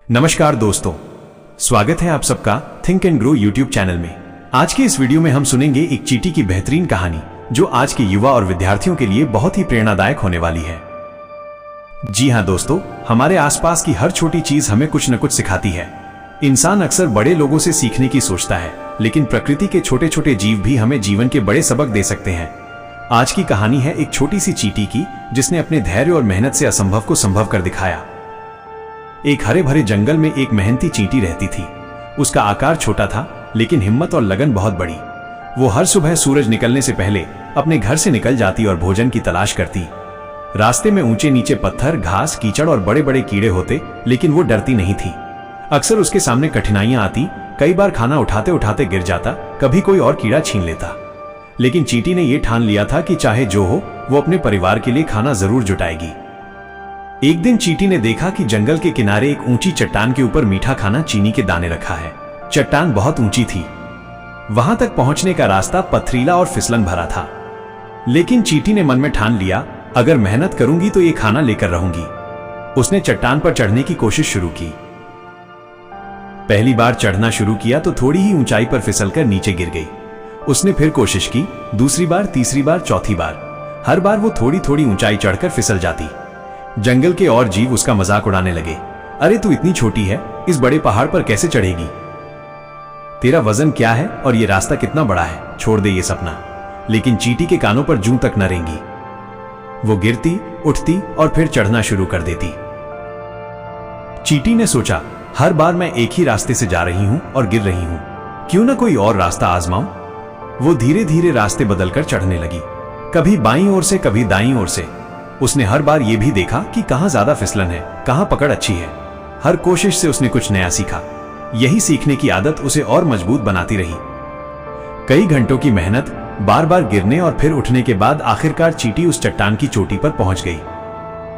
नमस्कार दोस्तों, स्वागत है आप सबका think and grow YouTube channel में। आज के इस वीडियो में हम सुनेंगे एक चींटी की बेहतरीन कहानी जो आज के युवा और विद्यार्थियों के लिए बहुत ही प्रेरणादायक होने वाली है। जी हाँ दोस्तों, हमारे आसपास की हर छोटी चीज हमें कुछ न कुछ सिखाती है। इंसान अक्सर बड़े लोगों से सीखने की सोचता है, लेकिन प्रकृति के छोटे छोटे जीव भी हमें जीवन के बड़े सबक दे सकते हैं। आज की कहानी है एक छोटी सी चींटी की, जिसने अपने धैर्य और मेहनत से असंभव को संभव कर दिखाया। एक हरे भरे जंगल में एक मेहनती चींटी रहती थी। उसका आकार छोटा था, लेकिन हिम्मत और लगन बहुत बड़ी। वो हर सुबह सूरज निकलने से पहले अपने घर से निकल जाती और भोजन की तलाश करती। रास्ते में ऊंचे नीचे पत्थर, घास, कीचड़ और बड़े बड़े कीड़े होते, लेकिन वो डरती नहीं थी। अक्सर उसके सामने कठिनाइयां आती, कई बार खाना उठाते उठाते गिर जाता, कभी कोई और कीड़ा छीन लेता। लेकिन चींटी ने यह ठान लिया था कि चाहे जो हो, वो अपने परिवार के लिए खाना जरूर जुटाएगी। एक दिन चींटी ने देखा कि जंगल के किनारे एक ऊंची चट्टान के ऊपर मीठा खाना चीनी के दाने रखा है। चट्टान बहुत ऊंची थी, वहां तक पहुंचने का रास्ता पथरीला और फिसलन भरा था। लेकिन चींटी ने मन में ठान लिया, अगर मेहनत करूंगी तो ये खाना लेकर रहूंगी। उसने चट्टान पर चढ़ने की कोशिश शुरू की। पहली बार चढ़ना शुरू किया तो थोड़ी ही ऊंचाई पर फिसलकर नीचे गिर गई। उसने फिर कोशिश की, दूसरी बार, तीसरी बार, चौथी बार। हर बार वो थोड़ी थोड़ी ऊंचाई चढ़कर फिसल जाती। जंगल के और जीव उसका मजाक उड़ाने लगे। अरे तू इतनी छोटी है, इस बड़े पहाड़ पर कैसे चढ़ेगी? तेरा वजन क्या है और ये रास्ता कितना बड़ा है, छोड़ दे ये सपना। लेकिन चींटी के कानों पर जूं तक न रेंगी। वो गिरती, उठती और फिर चढ़ना शुरू कर देती। चींटी ने सोचा, हर बार मैं एक ही रास्ते से जा रही हूं और गिर रही हूं, क्यों ना कोई और रास्ता आजमाऊं। वो धीरे धीरे रास्ते बदलकर चढ़ने लगी, कभी बाईं ओर से, कभी दाईं ओर से। उसने हर बार यह भी देखा कि कहां ज्यादा फिसलन है, कहां पकड़ अच्छी है। हर कोशिश से उसने कुछ नया सीखा। यही सीखने की आदत उसे और मजबूत बनाती रही। कई घंटों की मेहनत, बार बार गिरने और फिर उठने के बाद आखिरकार चींटी उस चट्टान की चोटी पर पहुंच गई।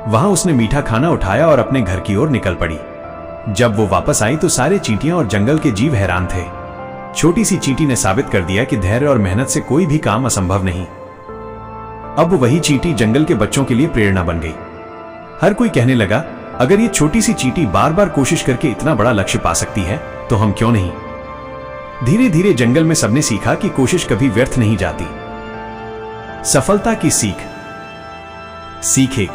वहां उसने मीठा खाना उठाया और अपने घर की ओर निकल पड़ी। जब वो वापस आई तो सारे चींटियां और जंगल के जीव हैरान थे। छोटी सी चींटी ने साबित कर दिया कि धैर्य और मेहनत से कोई भी काम असंभव नहीं। अब वही चींटी जंगल के बच्चों के लिए प्रेरणा बन गई। हर कोई कहने लगा, अगर ये छोटी सी चींटी बार बार कोशिश करके इतना बड़ा लक्ष्य पा सकती है, तो हम क्यों नहीं। धीरे धीरे जंगल में सबने सीखा कि कोशिश कभी व्यर्थ नहीं जाती। सफलता की सीख। सीख एक,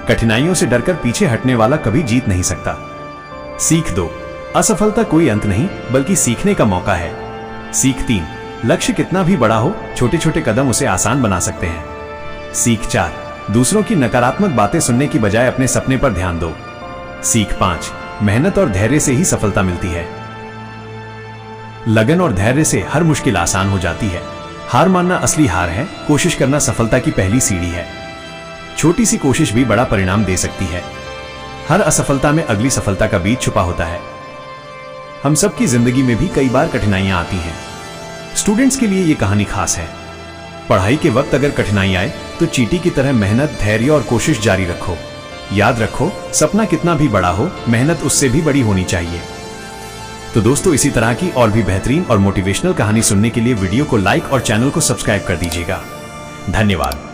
कठिनाइयों से डरकर पीछे हटने वाला कभी जीत नहीं सकता। सीख दो, असफलता कोई अंत नहीं बल्कि सीखने का मौका है। सीख तीन, लक्ष्य कितना भी बड़ा हो, छोटे छोटे कदम उसे आसान बना सकते हैं। सीख चार, दूसरों की नकारात्मक बातें सुनने की बजाय अपने सपने पर ध्यान दो। सीख पांच, मेहनत और धैर्य से ही सफलता मिलती है। लगन और धैर्य से हर मुश्किल आसान हो जाती है। हार मानना असली हार है, कोशिश करना सफलता की पहली सीढ़ी है। छोटी सी कोशिश भी बड़ा परिणाम दे सकती है। हर असफलता में अगली सफलता का बीज छुपा होता है। हम सबकी जिंदगी में भी कई बार कठिनाइयां आती हैं। स्टूडेंट्स के लिए यह कहानी खास है। पढ़ाई के वक्त अगर कठिनाई आए तो चींटी की तरह मेहनत, धैर्य और कोशिश जारी रखो। याद रखो, सपना कितना भी बड़ा हो, मेहनत उससे भी बड़ी होनी चाहिए। तो दोस्तों, इसी तरह की और भी बेहतरीन और मोटिवेशनल कहानी सुनने के लिए वीडियो को लाइक और चैनल को सब्सक्राइब कर दीजिएगा। धन्यवाद।